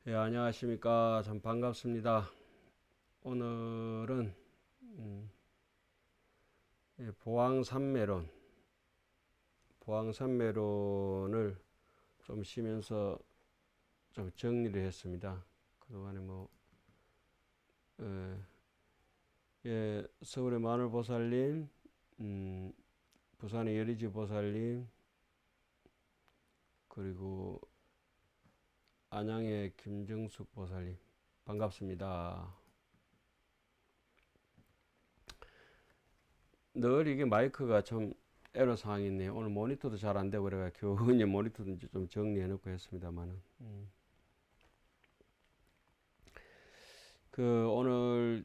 예, 안녕하십니까. 참 반갑습니다. 오늘은 보왕산매론을 좀 쉬면서 좀 정리를 했습니다. 그동안에 예, 서울의 마늘보살님, 부산의 여리지 보살님, 그리고 안양의 김정숙 보살님, 반갑습니다. 늘 이게 마이크가 좀 애로사항이 있네요. 오늘 모니터도 잘 안 되고 그래가 겨우 이제 모니터도 이제 좀 정리해 놓고 했습니다만은. 오늘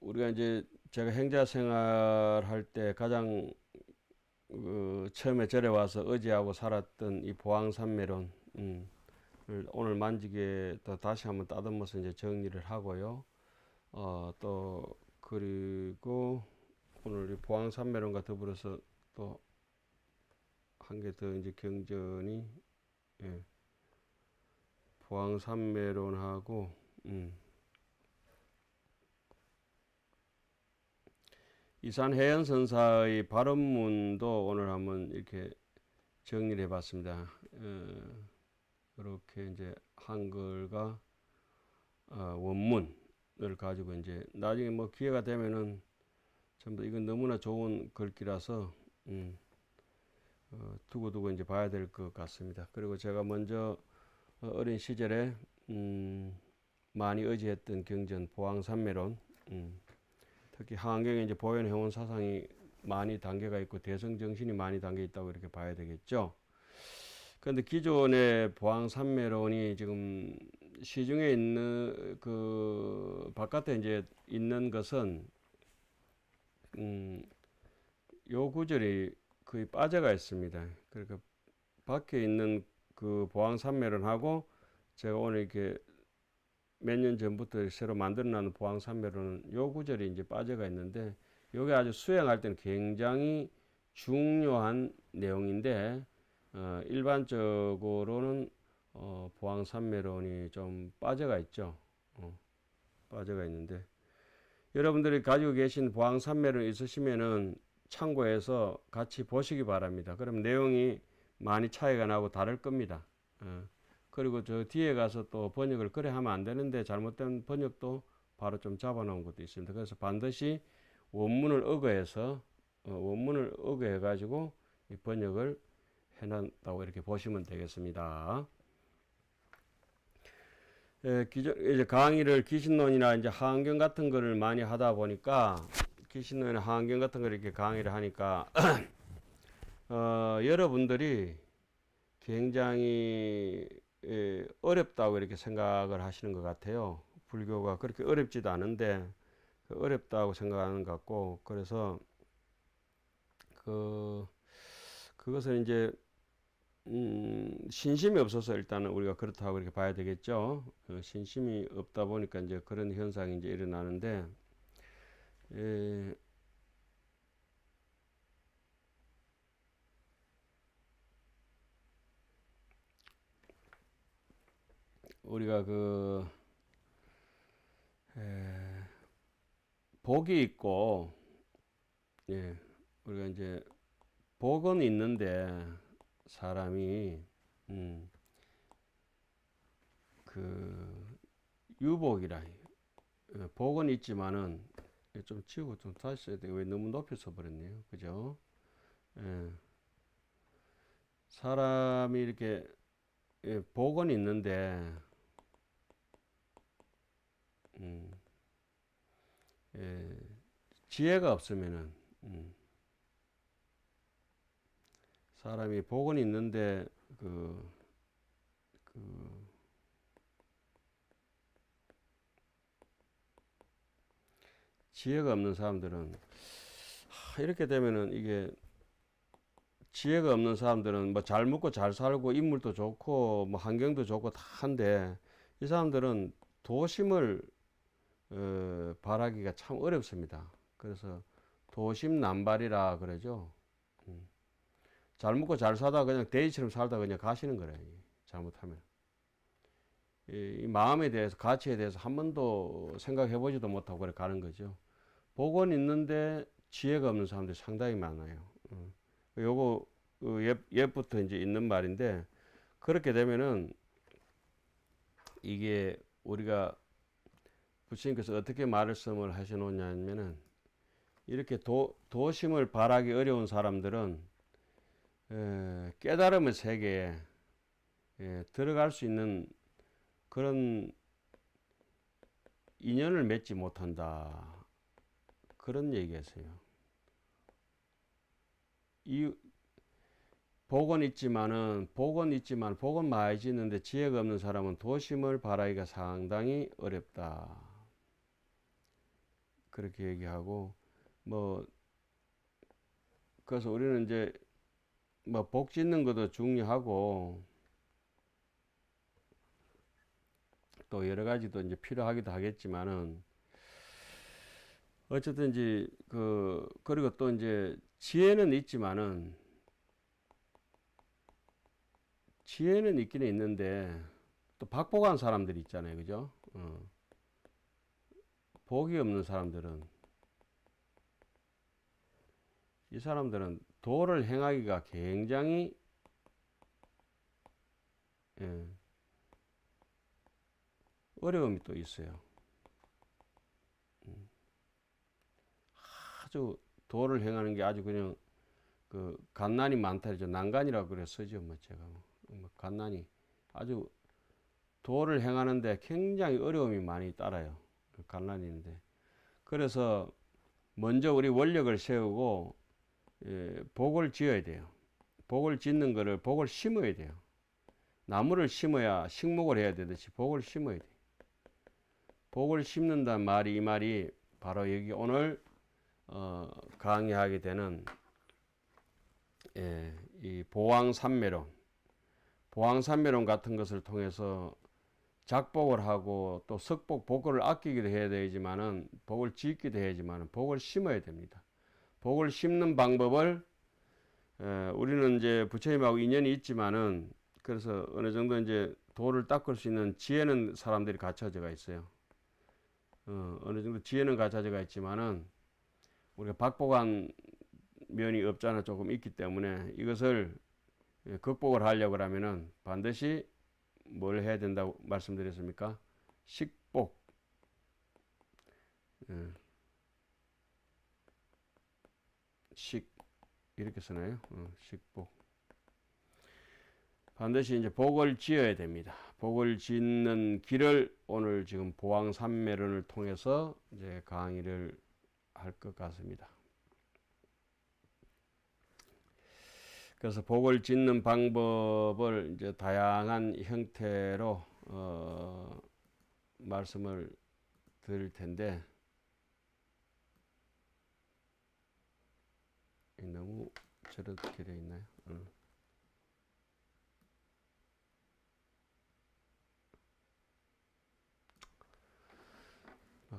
우리가 이제 제가 행자 생활할 때 가장 처음에 절에 와서 의지하고 살았던 이 보왕산매론, 오늘 만지게 또 다시 한번 따듬어서 이제 정리를 하고요. 또 그리고 오늘 이 보왕산매론과 더불어서 또 한 개 더 이제 경전이, 예, 보왕산매론하고 이산해연선사의 발언문도 오늘 한번 이렇게 정리를 해봤습니다. 이렇게 이제 한글과 원문을 가지고 이제 나중에 뭐 기회가 되면은 전부 이건 너무나 좋은 글귀라서 두고두고 이제 봐야 될 것 같습니다. 그리고 제가 먼저 어린 시절에 많이 의지했던 경전 보왕산매론, 특히 하안경에 이제 보현해온 사상이 많이 단계가 있고 대성정신이 많이 담겨 있다고 이렇게 봐야 되겠죠. 그런데 기존의 보왕산매론이 지금 시중에 있는 그 바깥에 이제 있는 것은 요 구절이 거의 빠져가 있습니다. 그러니까 밖에 있는 그 보왕산매론하고 제가 오늘 이렇게 몇 년 전부터 새로 만들어나는 보왕산매론은 요 구절이 이제 빠져가 있는데 요게 아주 수행할 때는 굉장히 중요한 내용인데 일반적으로는 보왕산매론이 좀 빠져가 있죠. 빠져가 있는데 여러분들이 가지고 계신 보왕산매론 있으시면은 참고해서 같이 보시기 바랍니다. 그럼 내용이 많이 차이가 나고 다를 겁니다. 그리고 저 뒤에 가서 또 번역을 그래 하면 안 되는데 잘못된 번역도 바로 좀 잡아놓은 것도 있습니다. 그래서 반드시 원문을 의거해 가지고 이 번역을 해놨다고 이렇게 보시면 되겠습니다. 이제 강의를 기신론이나 이제 하안경 같은 거를 많이 하다 보니까 기신론이나 하안경 같은 걸 이렇게 강의를 하니까 여러분들이 굉장히 어렵다고 이렇게 생각을 하시는 것 같아요. 불교가 그렇게 어렵지도 않은데 어렵다고 생각하는 것 같고, 그래서 그것을 이제 신심이 없어서 일단은 우리가 그렇다고 이렇게 봐야 되겠죠. 신심이 없다 보니까 이제 그런 현상이 이제 일어나는데, 우리가 복이 있고, 우리가 이제 복은 있는데 사람이 유복이라 복은 있지만은 좀 치우고 좀 다시 써야 돼. 왜 너무 높이 써버렸네요. 그죠? 사람이 이렇게 복은 있는데 지혜가 없으면은 사람이 복은 있는데 지혜가 없는 사람들은 이렇게 되면은 이게 지혜가 없는 사람들은 뭐 잘 먹고 잘 살고 인물도 좋고 뭐 환경도 좋고 다 한데 이 사람들은 도심을 바라기가 참 어렵습니다. 그래서 도심난발이라 그러죠. 잘 먹고 잘 살다 그냥 돼지처럼 살다 그냥 가시는 거래요. 잘못하면. 이 마음에 대해서, 가치에 대해서 한 번도 생각해 보지도 못하고 그래 가는 거죠. 복은 있는데 지혜가 없는 사람들이 상당히 많아요. 요거 옛부터 이제 있는 말인데, 그렇게 되면은 이게 우리가 부처님께서 어떻게 말씀을 하시느냐면은, 이렇게 도심을 발하기 어려운 사람들은 깨달음의 세계에 들어갈 수 있는 그런 인연을 맺지 못한다, 그런 얘기였어요. 이 복은 있지만 복은 많이 짓는데 지혜가 없는 사람은 도심을 발하기가 상당히 어렵다, 그렇게 얘기하고, 뭐 그래서 우리는 이제 뭐 복 짓는 것도 중요하고 또 여러 가지도 이제 필요하기도 하겠지만은, 어쨌든 이제 그리고 또 이제 지혜는 있기는 있는데 또 박복한 사람들이 있잖아요, 그죠? 복이 없는 사람들은, 이 사람들은 도를 행하기가 굉장히 어려움이 또 있어요. 아주 도를 행하는 게 아주 그냥 갓난이 많다 그러죠. 난간이라고 그래 쓰죠. 뭐 제가 갓난이 아주 도를 행하는데 굉장히 어려움이 많이 따라요. 갓난인데. 그래서 먼저 우리 원력을 세우고 복을 지어야 돼요. 복을 짓는 거를 복을 심어야 돼요. 나무를 심어야 식목을 해야 되듯이 복을 심어야 돼요. 복을 심는다는 말이, 이 말이 바로 여기 오늘 강의하게 되는 이 보왕산매론 같은 것을 통해서 작복을 하고 또 석복, 복을 아끼기도 해야 되지만은, 복을 짓기도 해야지만은 복을 심어야 됩니다. 복을 심는 방법을 우리는 이제 부처님하고 인연이 있지만은, 그래서 어느 정도 이제 도를 닦을 수 있는 지혜는 사람들이 갖춰져가 있어요. 어느 정도 지혜는 갖춰져가 있지만은 우리가 박복한 면이 없잖아 조금 있기 때문에, 이것을 극복을 하려고 하면은 반드시 뭘 해야 된다고 말씀드렸습니까? 식복. 식 이렇게 쓰나요? 식복. 반드시 이제 복을 지어야 됩니다. 복을 짓는 길을 오늘 지금 보왕산매론을 통해서 이제 강의를 할 것 같습니다. 그래서 복을 짓는 방법을 이제 다양한 형태로 말씀을 드릴 텐데, 너무 저렇게 되어 있나요?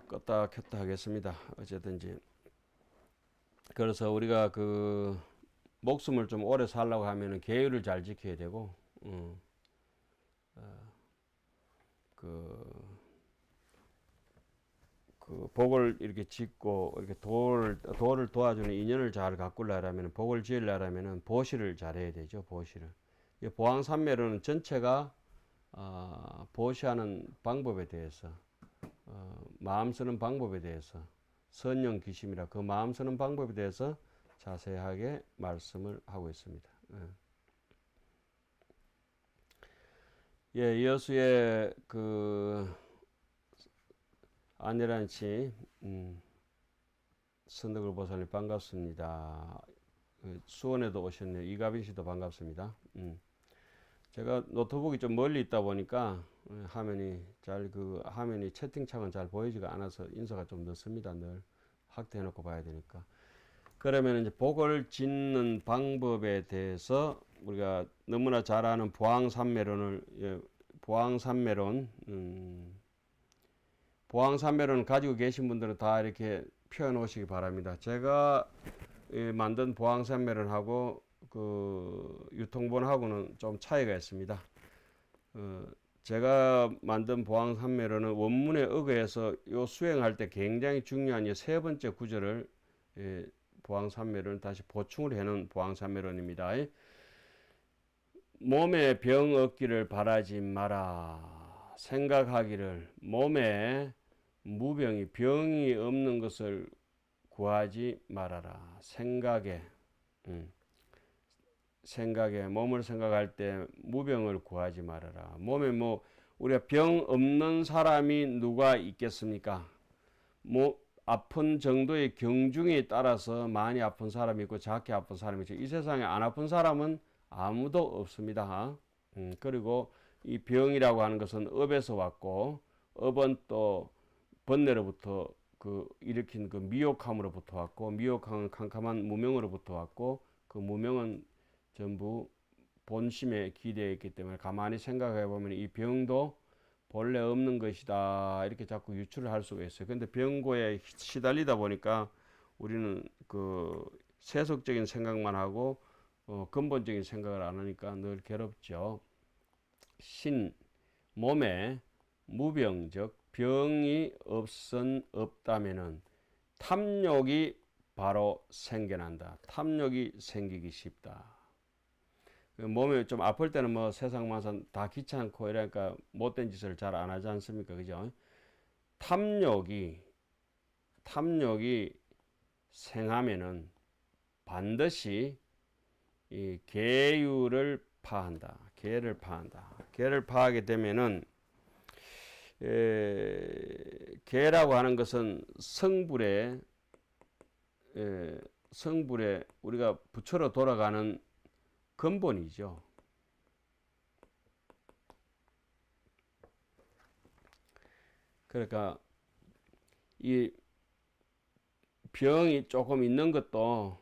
껐다 켰다 하겠습니다. 어쨌든지 그래서 우리가 목숨을 좀 오래 살려고 하면은 계율을 잘 지켜야 되고, 복을 이렇게 짓고 이렇게 도를 도와주는 인연을 잘 가꾸려면, 복을 지으려면 보시를 잘 해야 되죠. 보시를. 보왕산매론은 전체가 보시하는 방법에 대해서, 마음 쓰는 방법에 대해서, 선영기심이라 그 마음 쓰는 방법에 대해서 자세하게 말씀을 하고 있습니다. 여수의 안내란치 선덕을 보살님 반갑습니다. 수원에도 오셨네요. 이가빈 씨도 반갑습니다. 제가 노트북이 좀 멀리 있다 보니까 화면이 화면이 채팅창은 잘 보이지가 않아서 인사가 좀 늦습니다. 늘 확대해 놓고 봐야 되니까. 그러면 이제 복을 짓는 방법에 대해서 우리가 너무나 잘 아는 보왕산매론 가지고 계신 분들은 다 이렇게 표현 오시기 바랍니다. 제가 만든 보왕산매론하고 유통본하고는 좀 차이가 있습니다. 제가 만든 보왕산매론은 원문에 의거해서 요 수행할 때 굉장히 중요한 이 세 번째 구절을 보왕산매론 다시 보충을 해놓은 보왕산매론입니다. 몸에 병 없기를 바라지 마라. 생각하기를 몸에 무병이 병이 없는 것을 구하지 말아라. 생각에 몸을 생각할 때 무병을 구하지 말아라. 몸에 뭐 우리가 병 없는 사람이 누가 있겠습니까? 뭐 아픈 정도의 경중에 따라서 많이 아픈 사람이 있고 작게 아픈 사람이 있죠. 이 세상에 안 아픈 사람은 아무도 없습니다. 그리고 이 병이라고 하는 것은 업에서 왔고, 업은 또 번뇌로부터 일으킨 그 미혹함으로부터 왔고, 미혹함은 캄캄한 무명으로부터 왔고, 그 무명은 전부 본심에 기대어 있기 때문에 가만히 생각해 보면 이 병도 본래 없는 것이다 이렇게 자꾸 유추를 할 수가 있어요. 근데 병고에 시달리다 보니까 우리는 그 세속적인 생각만 하고 근본적인 생각을 안 하니까 늘 괴롭죠. 몸에 무병적 병이 없다면은 탐욕이 바로 생겨난다. 탐욕이 생기기 쉽다. 몸이 좀 아플 때는 뭐 세상 만사 다 귀찮고 이러니까 못된 짓을 잘 안 하지 않습니까? 그죠? 탐욕이 생하면은 반드시 이 계율을 파한다. 계를 파한다. 계를 파하게 되면은 계라고 하는 것은 성불에 우리가 부처로 돌아가는 근본이죠. 그러니까 이 병이 조금 있는 것도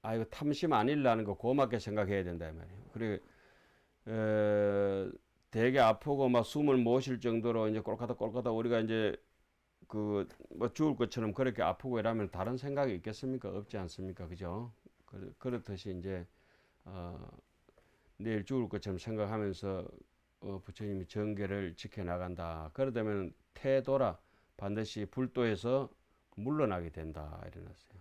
이거 탐심 아니라는 거 고맙게 생각해야 된다 이 말이에요. 그리고 되게 아프고 막 숨을 못 쉴 정도로 이제 꼴까다 우리가 이제 그 뭐 죽을 것처럼 그렇게 아프고 이러면 다른 생각이 있겠습니까? 없지 않습니까? 그죠? 그렇듯이 이제 내일 죽을 것처럼 생각하면서 부처님이 정계를 지켜나간다. 그러다면 태도라 반드시 불도에서 물러나게 된다. 이래놨어요.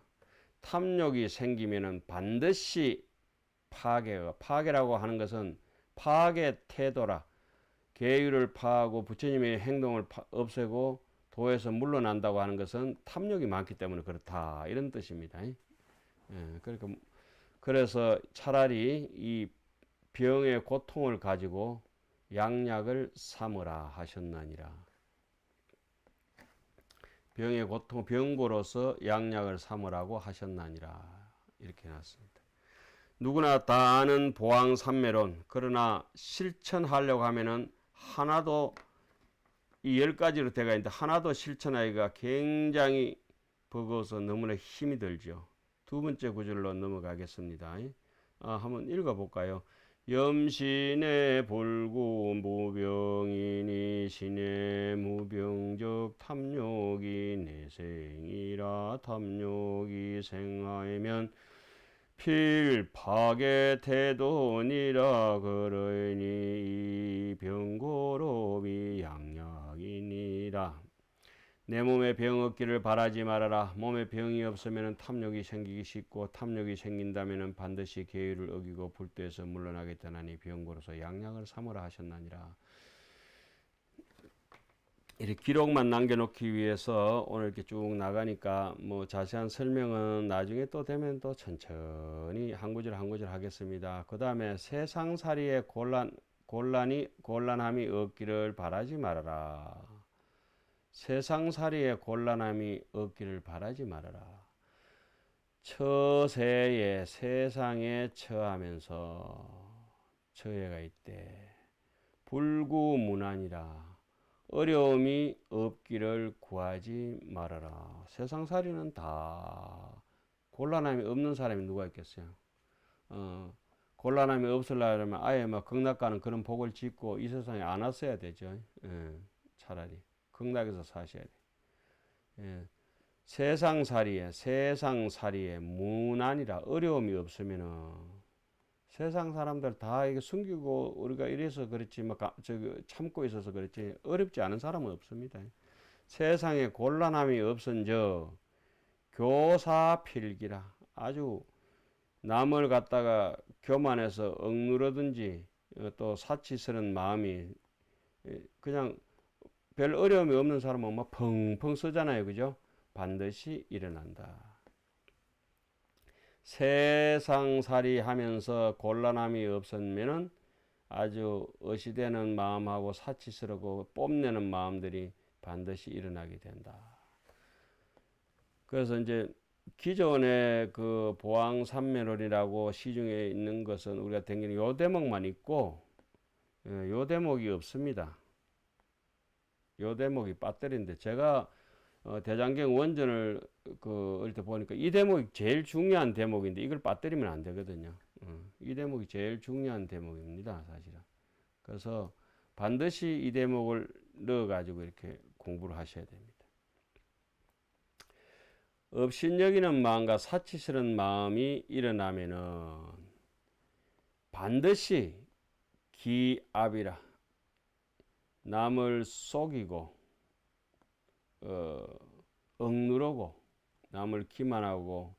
탐욕이 생기면은 반드시 파괴라고 하는 것은 파괴 태도라. 계율을 파하고 부처님의 행동을 없애고 도에서 물러난다고 하는 것은 탐욕이 많기 때문에 그렇다. 이런 뜻입니다. 그러니까 그래서 차라리 이 병의 고통을 가지고 양약을 삼으라 하셨나니라. 병의 고통, 병고로서 양약을 삼으라고 하셨나니라. 이렇게 해놨습니다. 누구나 다 아는 보왕산매론. 그러나 실천하려고 하면은 하나도 이 10가지로 되어 있는데 하나도 실천하기가 굉장히 버거워서 너무나 힘이 들죠. 두 번째 구절로 넘어가겠습니다. 한번 읽어볼까요? 염신의 불구 무병이니 신의 무병적 탐욕이 내생이라. 탐욕이 생하면 필파괴 태도니라. 그러니 이 병고로비 양약이니라. 내 몸에 병 없기를 바라지 말아라. 몸에 병이 없으면 탐욕이 생기기 쉽고 탐욕이 생긴다면 반드시 계율을 어기고 불도에서 물러나겠다나니 병고로서 양약을 삼으라 하셨나니라. 이렇게 기록만 남겨놓기 위해서 오늘 이렇게 쭉 나가니까 뭐 자세한 설명은 나중에 또 되면 또 천천히 한 구절 한 구절 하겠습니다. 그 다음에 세상살이의 곤란함이 없기를 바라지 말아라. 세상살이의 곤란함이 없기를 바라지 말아라. 처세에 세상에 처하면서 처해가 있대. 불구문안이라. 어려움이 없기를 구하지 말아라. 세상살이는 다 곤란함이 없는 사람이 누가 있겠어요? 곤란함이 없으려면 아예 막 극락가는 그런 복을 짓고 이 세상에 안 왔어야 되죠. 차라리 극락에서 사셔야 돼. 세상살이에 문안이라. 어려움이 없으면은 세상 사람들 다 이게 숨기고 우리가 이래서 그렇지 막 참고 있어서 그렇지 어렵지 않은 사람은 없습니다. 세상에 곤란함이 없은저 교사필기라. 아주 남을 갖다가 교만해서 억누르든지 또 사치스러운 마음이 그냥 별 어려움이 없는 사람은 막 펑펑 쓰잖아요. 그죠? 반드시 일어난다. 세상살이 하면서 곤란함이 없으면은 아주 어시되는 마음하고 사치스럽고 뽐내는 마음들이 반드시 일어나게 된다. 그래서 이제 기존의 그 보왕산매론이라고 시중에 있는 것은 우리가 당연히 요 대목만 있고 요 대목이 없습니다. 요 대목이 배터리인데 제가 대장경 원전을 어릴 때 보니까 이 대목이 제일 중요한 대목인데 이걸 빠뜨리면 안 되거든요. 이 대목이 제일 중요한 대목입니다, 사실은. 그래서 반드시 이 대목을 넣어가지고 이렇게 공부를 하셔야 됩니다. 업신여기는 마음과 사치스러운 마음이 일어나면은 반드시 기압이라 남을 속이고 억누르고 남을 기만하고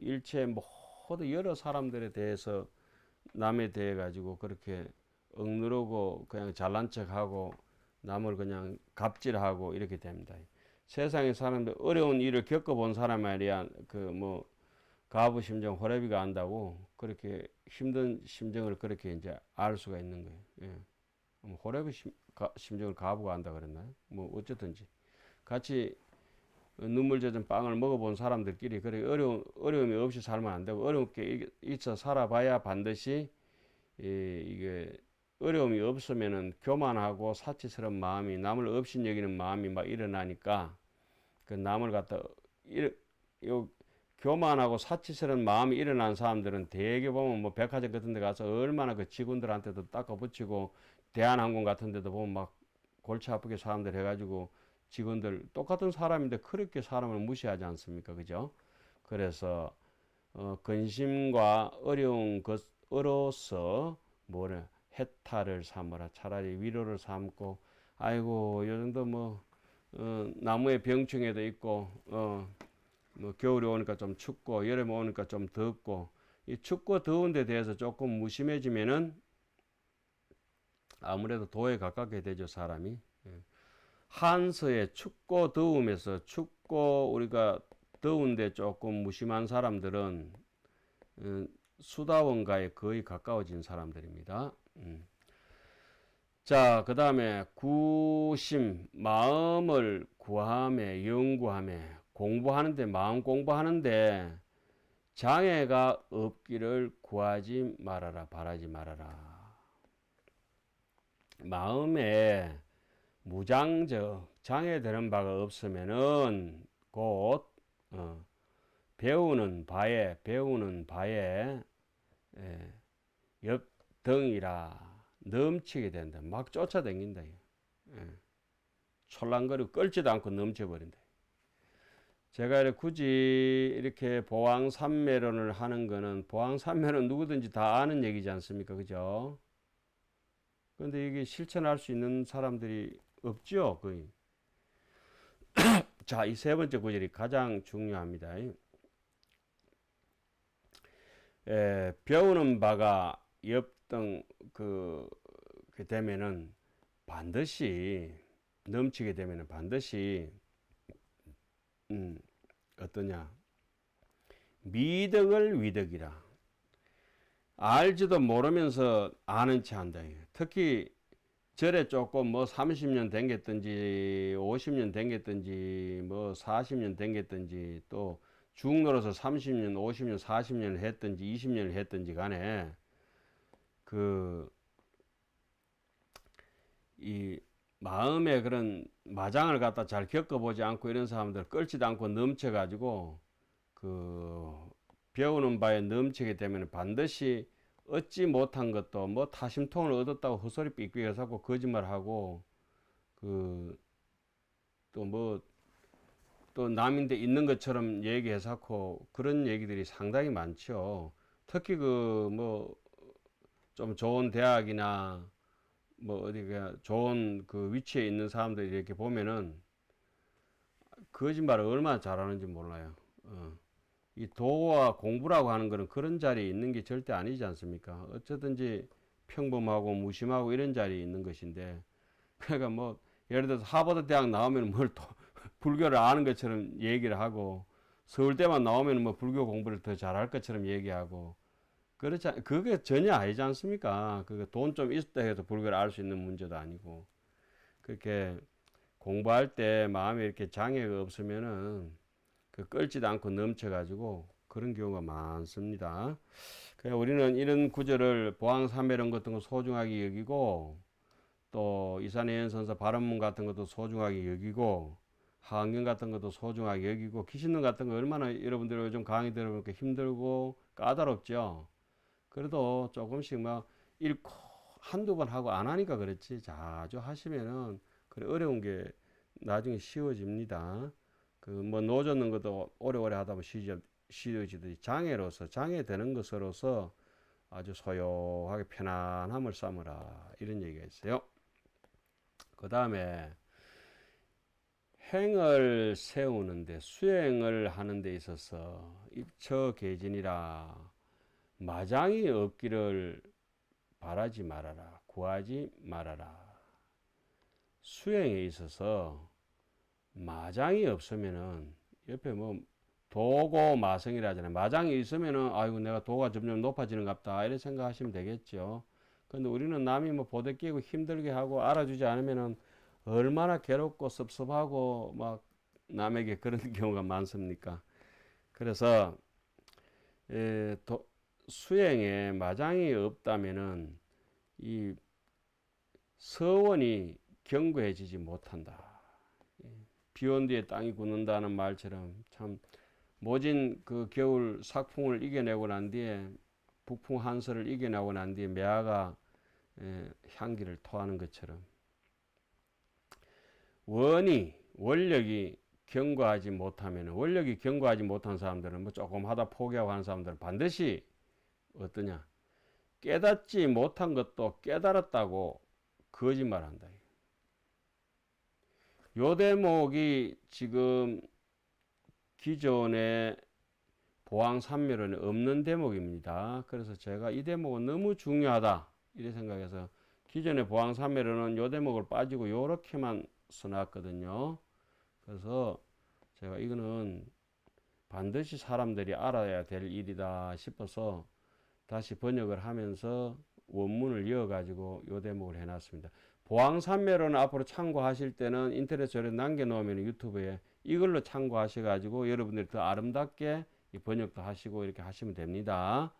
일체 모든 여러 사람들에 대해서 남에 대해 가지고 그렇게 억누르고 그냥 잘난 척하고 남을 그냥 갑질하고 이렇게 됩니다. 세상의 사람들 어려운 일을 겪어본 사람 말이야 가부심정 호래비가 안다고 그렇게 힘든 심정을 그렇게 이제 알 수가 있는 거예요. 예. 호래비 심정을 가부가 안다 그랬나요? 뭐 어쨌든지 같이 눈물 젖은 빵을 먹어본 사람들끼리 그렇게 어려움이 없이 살면 안 되고 어렵게 있어 살아봐야 반드시 이게 어려움이 없으면은 교만하고 사치스러운 마음이 남을 업신여기는 마음이 막 일어나니까 그 남을 갖다 교만하고 사치스러운 마음이 일어난 사람들은 대개 보면 뭐 백화점 같은 데 가서 얼마나 그 직원들한테도 닦아붙이고 대한항공 같은 데도 보면 막 골치 아프게 사람들 해가지고 직원들 똑같은 사람인데 그렇게 사람을 무시하지 않습니까? 그죠? 그래서 근심과 어려운 것으로서 뭐래 해탈을 삼으라. 차라리 위로를 삼고 아이고 요 정도 나무의 병충해도 있고 겨울이 오니까 좀 춥고 여름이 오니까 좀 덥고 이 춥고 더운 데 대해서 조금 무심해지면은 아무래도 도에 가깝게 되죠, 사람이. 한서의 춥고 더움에서 춥고 우리가 더운데 조금 무심한 사람들은 수다원가에 거의 가까워진 사람들입니다. 자, 그 다음에 구심, 마음을 구함에, 연구함에, 공부하는데, 마음 공부하는데 장애가 없기를 구하지 말아라, 바라지 말아라. 마음에 무장적 장애되는 바가 없으면은 곧 배우는 바에 옆덩이라 넘치게 된다. 막 쫓아다닌다. 촐랑거리고 끌지도 않고 넘쳐버린다. 제가 이렇게 굳이 이렇게 보왕산매론을 하는 거는 보왕산매론 누구든지 다 아는 얘기지 않습니까? 그죠? 근데 이게 실천할 수 있는 사람들이 없죠, 거의. 자, 이 세 번째 구절이 가장 중요합니다. 배우는 바가 옆등 되면은 반드시 넘치게 되면은 반드시 어떠냐 미덕을 위덕이라 알지도 모르면서 아는 체 한다. 특히 절에 조금 30년 댕겼든지 50년 댕겼든지 40년 댕겼든지 또 중노로서 30년 50년 40년을 했든지 20년을 했든지 간에 이 마음에 그런 마장을 갖다 잘 겪어보지 않고 이런 사람들 끌지도 않고 넘쳐가지고 배우는 바에 넘치게 되면 반드시 얻지 못한 것도 타심통을 얻었다고 헛소리 삑삑해서 자꾸 거짓말하고 또 남인데 있는 것처럼 얘기해서 그런 얘기들이 상당히 많죠. 특히 좀 좋은 대학이나 뭐 어디가 좋은 그 위치에 있는 사람들이 이렇게 보면은 거짓말을 얼마나 잘하는지 몰라요. 이 도와 공부라고 하는 거는 그런 자리에 있는 게 절대 아니지 않습니까? 어쩌든지 평범하고 무심하고 이런 자리에 있는 것인데, 그러니까 뭐 예를 들어서 하버드 대학 나오면 뭘 또 불교를 아는 것처럼 얘기를 하고, 서울대만 나오면 뭐 불교 공부를 더 잘할 것처럼 얘기하고, 그렇지 그게 전혀 아니지 않습니까? 그 돈 좀 있다 해서 불교를 알 수 있는 문제도 아니고, 그렇게 공부할 때 마음에 이렇게 장애가 없으면은 그 끓지도 않고 넘쳐가지고 그런 경우가 많습니다. 그냥 우리는 이런 구절을 보왕삼매론 같은 거 소중하게 여기고, 또 이산해연선서 발언문 같은 것도 소중하게 여기고, 하안경 같은 것도 소중하게 여기고, 기신론 같은 거 얼마나 여러분들 요즘 강의 들어보니까 힘들고 까다롭죠. 그래도 조금씩 막 읽고 한두 번 하고 안 하니까 그렇지, 자주 하시면은 그래 어려운 게 나중에 쉬워집니다. 그 뭐 노젓는 것도 오래오래 하다 보면 쉬워지듯이 장애로서 장애되는 것으로서 아주 소요하게 편안함을 삼으라, 이런 얘기가 있어요. 그 다음에 행을 세우는데, 수행을 하는 데 있어서 입처계진이라, 마장이 없기를 바라지 말아라, 구하지 말아라. 수행에 있어서 마장이 없으면은, 옆에 뭐 도고 마성이라 하잖아요. 마장이 있으면은 아이고 내가 도가 점점 높아지는 갑다 이렇게 생각하시면 되겠죠. 근데 우리는 남이 뭐 보대 끼고 힘들게 하고 알아주지 않으면은 얼마나 괴롭고 섭섭하고 막 남에게 그런 경우가 많습니까? 그래서 수행에 마장이 없다면은 이 서원이 견고해지지 못한다. 비온 뒤에 땅이 굳는다는 말처럼, 참 모진 그 겨울 sak풍을 이겨내고 난 뒤에, 북풍 한설을 이겨내고 난 뒤에 매화가 향기를 토하는 것처럼, 원력이 견고하지 못하면, 원력이 견고하지 못한 사람들은 뭐 조금 하다 포기하고 하는 사람들은 반드시 어떠냐, 깨닫지 못한 것도 깨달았다고 거짓말한다. 요 대목이 지금 기존의 보왕산매론에 없는 대목입니다. 그래서 제가 이 대목은 너무 중요하다 이렇게 생각해서 기존의 보왕산매론은 요 대목을 빠지고 요렇게만 써놨거든요. 그래서 제가 이거는 반드시 사람들이 알아야 될 일이다 싶어서 다시 번역을 하면서 원문을 이어가지고 요 대목을 해놨습니다. 보왕산매론을 앞으로 참고하실 때는 인터넷 저를 남겨놓으면 유튜브에 이걸로 참고하셔가지고 여러분들이 더 아름답게 이 번역도 하시고 이렇게 하시면 됩니다.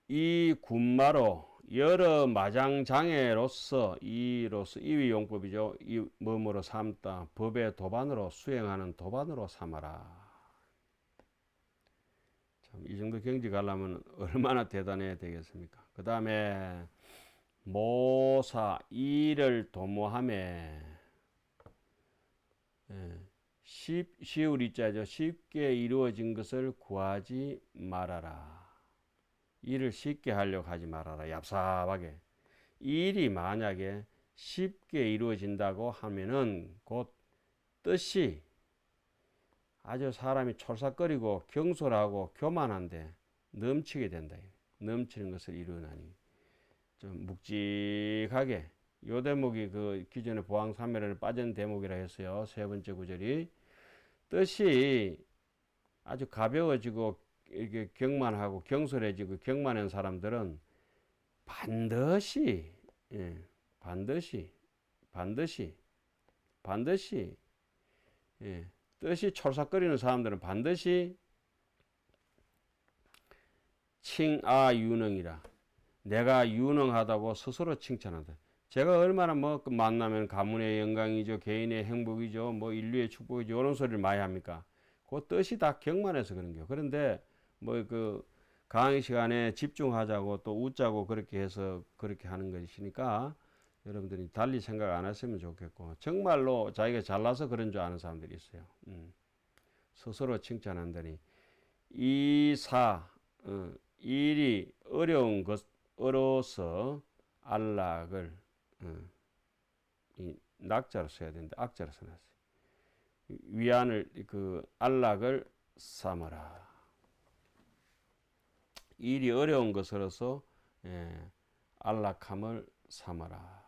이 군마로 여러 마장장애로서 이위용법이죠. 이 뭐뭐로 삼다, 법의 도반으로 수행하는 도반으로 삼아라. 참, 이 정도 경지 가려면 얼마나 대단해야 되겠습니까? 그 다음에 모사, 일을 도모함에, 쉬울 이자죠. 쉽게 이루어진 것을 구하지 말아라. 일을 쉽게 하려고 하지 말아라. 얍삽하게. 일이 만약에 쉽게 이루어진다고 하면은 곧 뜻이 아주 사람이 촐싹거리고 경솔하고 교만한데 넘치게 된다. 넘치는 것을 이루나니 좀 묵직하게. 요 대목이 그 기존의 보왕산매론에 빠진 대목이라 했어요. 세 번째 구절이. 뜻이 아주 가벼워지고 이렇게 경만하고 경솔해지고 경만한 사람들은 반드시 뜻이 촐싹거리는 사람들은 반드시 칭아유능이라, 내가 유능하다고 스스로 칭찬한다. 제가 얼마나 뭐 만나면 가문의 영광이죠, 개인의 행복이죠, 뭐 인류의 축복이죠, 이런 소리를 많이 합니까? 그 뜻이 다 경만해서 그런 거예요. 그런데 뭐 그 강의 시간에 집중하자고 또 웃자고 그렇게 해서 그렇게 하는 것이니까 여러분들이 달리 생각 안 했으면 좋겠고, 정말로 자기가 잘나서 그런 줄 아는 사람들이 있어요. 스스로 칭찬한다니 일이 어려운 것으로서 안락을 이 낙자로 써야 되는데 악자로 써놨어요. 위안을 그 안락을 삼아라. 일이 어려운 것으로서 안락함을 삼아라.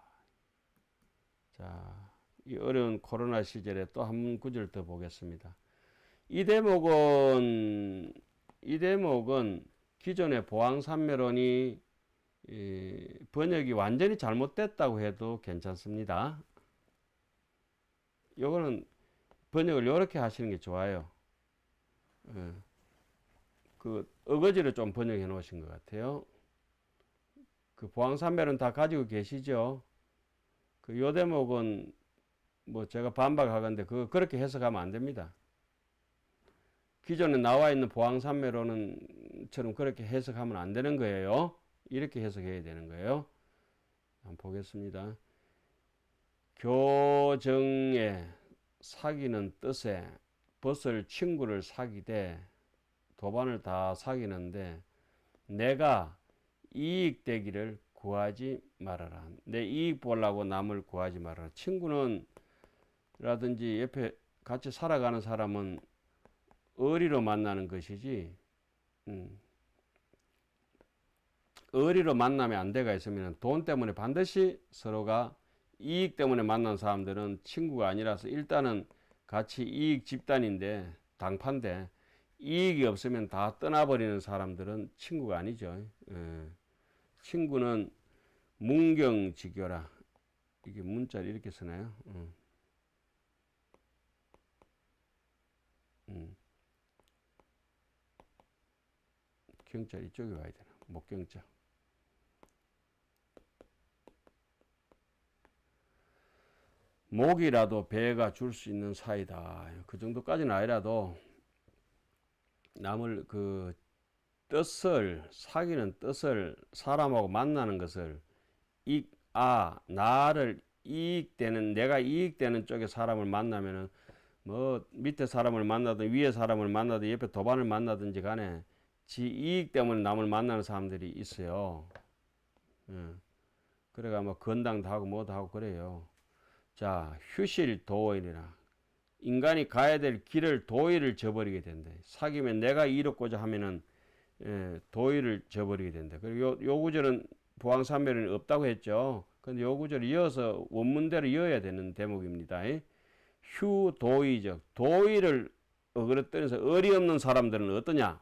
자, 이 어려운 코로나 시절에 또 한 구절 더 보겠습니다. 이 대목은 기존의 보왕산매론이 번역이 완전히 잘못됐다고 해도 괜찮습니다. 요거는 번역을 이렇게 하시는 게 좋아요. 그 어거지를 좀 번역해 놓으신 것 같아요. 그 보왕산매론 다 가지고 계시죠? 그 요 대목은 뭐 제가 반박하건데 그렇게 해석하면 안 됩니다. 기존에 나와 있는 보왕산매론처럼 그렇게 해석하면 안 되는 거예요. 이렇게 해석해야 되는 거예요. 한번 보겠습니다. 교정에 사귀는 뜻에 벗을 친구를 사귀되 도반을 다 사귀는데 내가 이익 되기를 구하지 말아라. 내 이익 보려고 남을 구하지 말아라. 친구는 라든지 옆에 같이 살아가는 사람은 의리로 만나는 것이지 의리로 만나면 안 돼가 있으면 돈 때문에 반드시 서로가 이익 때문에 만난 사람들은 친구가 아니라서 일단은 같이 이익 집단인데 당파인데 이익이 없으면 다 떠나버리는 사람들은 친구가 아니죠. 친구는 문경지교라. 이게 문자를 이렇게 쓰나요? 경자 이쪽에 와야 되나? 목경자. 목이라도 배가 줄 수 있는 사이다. 그 정도까지는 아니라도 남을 그 뜻을 사귀는 뜻을 사람하고 만나는 것을 나를 이익되는 내가 이익되는 쪽의 사람을 만나면은 뭐 밑에 사람을 만나든 위에 사람을 만나든 옆에 도반을 만나든지 간에 지 이익 때문에 남을 만나는 사람들이 있어요. 그래가 뭐 건당도 하고 뭐도 하고 그래요. 자, 휴실 도인이라 인간이 가야 될 길을 도의를 저버리게 된다. 사귀면 내가 이롭고자 하면은 도의를 저버리게 된다. 그리고 요 구절은 보왕산매론이 없다고 했죠. 근데 요 구절을 이어서 원문대로 이어야 되는 대목입니다. 휴도의적 도의를 어그러뜨려서 의리 없는 사람들은 어떠냐?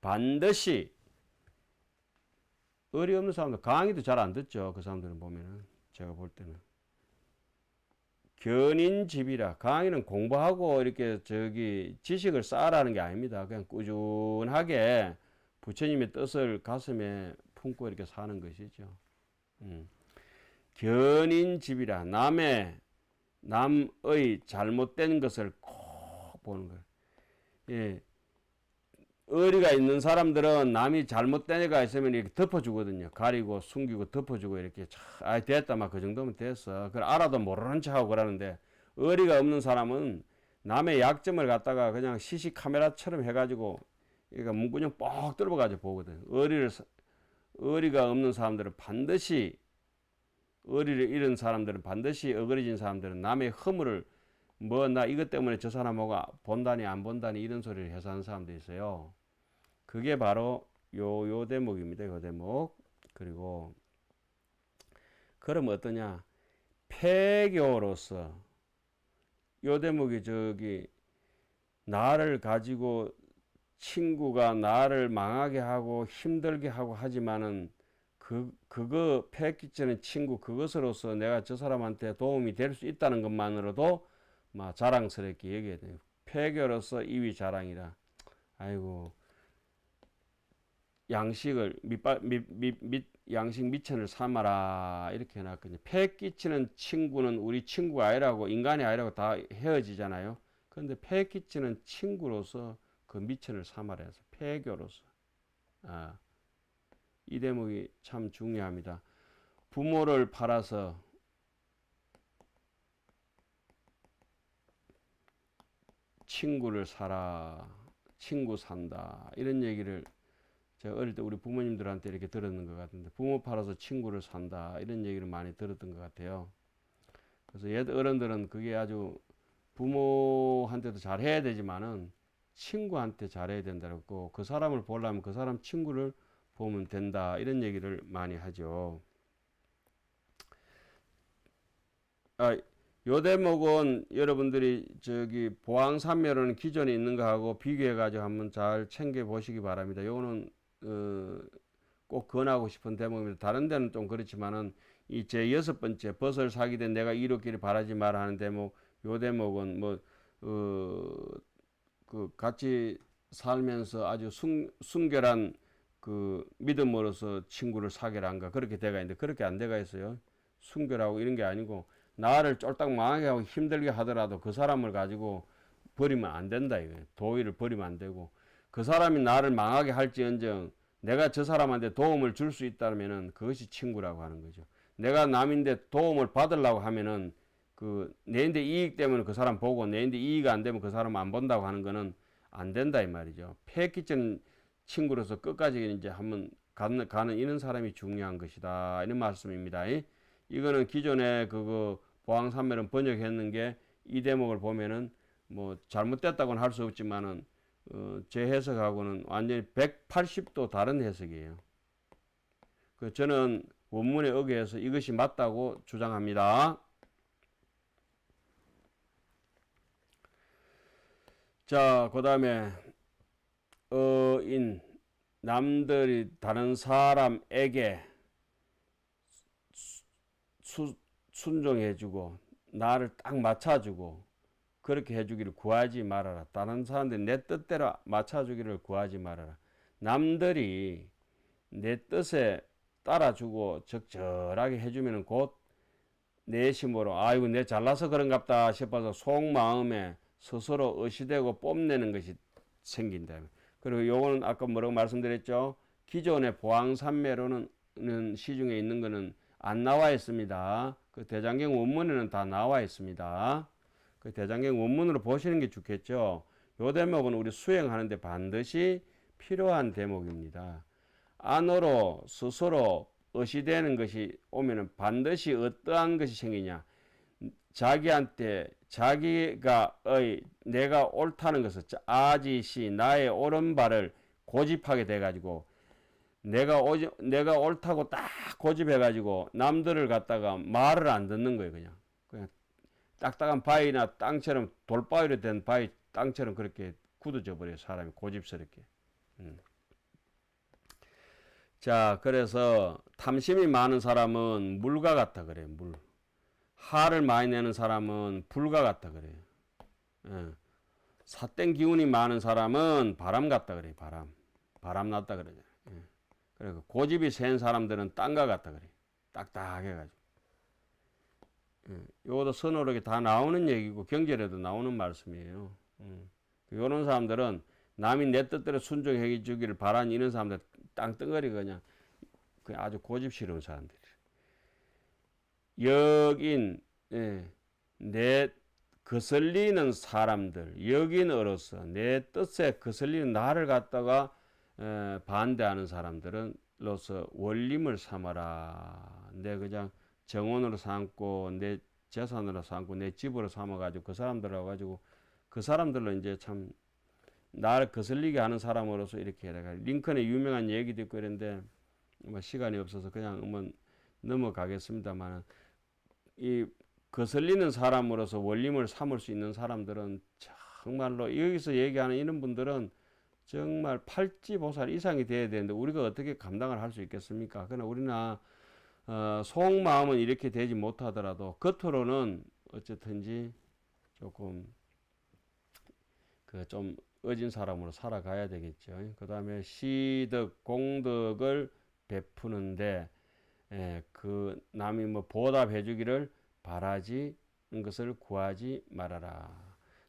반드시 의리 없는 사람들 강의도 잘 안 듣죠. 그 사람들은 보면은 제가 볼 때는 견인집이라 강의는 공부하고 이렇게 지식을 쌓으라는 게 아닙니다. 그냥 꾸준하게 부처님의 뜻을 가슴에 품고 이렇게 사는 것이죠. 견인집이라 남의 잘못된 것을 꼭 보는 거예요. 예. 의리가 있는 사람들은 남이 잘못된 애가 있으면 이렇게 덮어주거든요. 가리고 숨기고 덮어주고 이렇게 됐다 막 그 정도면 됐어. 그걸 알아도 모르는 척하고 그러는데 의리가 없는 사람은 남의 약점을 갖다가 그냥 시시 카메라처럼 해가지고 그러니까 문구녕 뻑 뚫어가지고 보거든. 의리가 없는 사람들은 반드시 의리를 잃은 사람들은 반드시 어그러진 사람들은 남의 허물을 뭐 나 이것 때문에 저 사람하고 본다니 안 본다니 이런 소리를 해서 하는 사람도 있어요. 그게 바로 요 대목입니다. 요 대목. 그리고 그럼 어떠냐? 폐교로서 요 대목이 나를 가지고 친구가 나를 망하게 하고 힘들게 하고 하지만은 그거 폐 끼치는 친구 그것으로서 내가 저 사람한테 도움이 될 수 있다는 것만으로도 막 자랑스럽게 여겨야 돼요. 폐교로서 이위 자랑이라. 아이고 양식을 양식 미천을 삼아라 이렇게 해놨거든요. 폐 끼치는 친구는 우리 친구가 아니라고 인간이 아니라고 다 헤어지잖아요. 그런데 폐 끼치는 친구로서 그 미천을 삼아라 해서 폐교로서 이 대목이 참 중요합니다. 부모를 팔아서 친구를 사라 친구 산다 이런 얘기를 제가 어릴 때 우리 부모님들한테 이렇게 들었는 것 같은데, 부모 팔아서 친구를 산다 이런 얘기를 많이 들었던 것 같아요. 그래서 옛 어른들은 그게 아주 부모한테도 잘해야 되지만은 친구한테 잘해야 된다고, 그 사람을 보려면 그 사람 친구를 보면 된다 이런 얘기를 많이 하죠. 요 대목은 여러분들이 저기 보왕산매로는 기존에 있는 거하고 비교해 가지고 한번 잘 챙겨 보시기 바랍니다. 요거는 꼭 권하고 싶은 대목입니다. 다른 데는 좀 그렇지만은 이 제 6번째 벗을 사기 된 내가 이루기를 바라지 마라 하는 대목, 요 대목은 뭐 그 같이 살면서 아주 순결한 그 믿음으로서 친구를 사귀라 한가 그렇게 돼가 있는데, 그렇게 안 돼가 있어요. 순결하고 이런 게 아니고 나를 쫄딱 망하게 하고 힘들게 하더라도 그 사람을 가지고 버리면 안 된다 이거예요. 도의를 버리면 안 되고, 그 사람이 나를 망하게 할지언정 내가 저 사람한테 도움을 줄 수 있다면은 그것이 친구라고 하는 거죠. 내가 남인데 도움을 받으려고 하면은 그 내인데 이익 때문에 그 사람 보고 내인데 이익 안 되면 그 사람 안 본다고 하는 거는 안 된다 이 말이죠. 패 끼치는 친구로서 끝까지 이제 한번 가는 이런 사람이 중요한 것이다 이런 말씀입니다. 이거는 기존에 그거 보왕산매론 번역했는 게 이 대목을 보면은 뭐 잘못됐다고는 할 수 없지만은 제 해석하고는 완전히 180도 다른 해석이에요. 그 저는 원문에 의거해서 이것이 맞다고 주장합니다. 자, 그 다음에 남들이 다른 사람에게 순종해주고 나를 딱 맞춰주고 그렇게 해주기를 구하지 말아라. 다른 사람들이 내 뜻대로 맞춰주기를 구하지 말아라. 남들이 내 뜻에 따라주고 적절하게 해주면 곧 내심으로 아이고 내 잘나서 그런갑다 싶어서 속마음에 스스로 의시되고 뽐내는 것이 생긴다. 그리고 요거는 아까 뭐라고 말씀드렸죠? 기존의 보왕산매로는 시중에 있는 거는 안 나와 있습니다. 그 대장경 원문에는 다 나와 있습니다. 그 대장경 원문으로 보시는 게 좋겠죠. 요 대목은 우리 수행하는데 반드시 필요한 대목입니다. 안으로 스스로 의시되는 것이 오면은 반드시 어떠한 것이 생기냐? 자기한테 자기가 내가 옳다는 것을 아지시 나의 옳은 바를 고집하게 돼 가지고 내가 옳다고 딱 고집해 가지고 남들을 갖다가 말을 안 듣는 거예요. 그냥 딱딱한 바위나 땅처럼 돌바위로 된 바위 땅처럼 그렇게 굳어져 버려요. 사람이 고집스럽게. 자, 그래서 탐심이 많은 사람은 물과 같다 그래요. 물. 화를 많이 내는 사람은 불과 같다 그래요. 삿된 기운이 많은 사람은 바람 같다 그래요. 바람 났다 그러죠. 그리고 고집이 센 사람들은 땅과 같다 그래요. 딱딱해가지고. 이것도 선어록에 다 나오는 얘기고 경전에도 나오는 말씀이에요. 이런 사람들은 남이 내 뜻대로 순종해 주기를 바라는 이런 사람들 땅덩어리 그냥 아주 고집스러운 사람들이에요. 여긴 내 거슬리는 사람들, 여긴으로서 내 뜻에 거슬리는 나를 갖다가 반대하는 사람들은로서 원림을 삼아라. 내 그냥 정원으로 삼고 내 재산으로 삼고 내 집으로 삼아가지고 그 사람들하고 가지고 그 사람들로 이제 참 나를 거슬리게 하는 사람으로서 이렇게 해라. 링컨의 유명한 얘기도 있고 이런데 뭐 시간이 없어서 그냥 한번 넘어가겠습니다만, 이 거슬리는 사람으로서 원림을 삼을 수 있는 사람들은 정말로 여기서 얘기하는 이런 분들은 정말 팔찌보살 이상이 돼야 되는데 우리가 어떻게 감당을 할 수 있겠습니까? 그러나 우리나 속마음은 이렇게 되지 못하더라도 겉으로는 어쨌든지 조금 그 좀 어진 사람으로 살아가야 되겠죠. 그 다음에 시덕, 공덕을 베푸는데 그 남이 뭐 보답해 주기를 바라지 것을 구하지 말아라.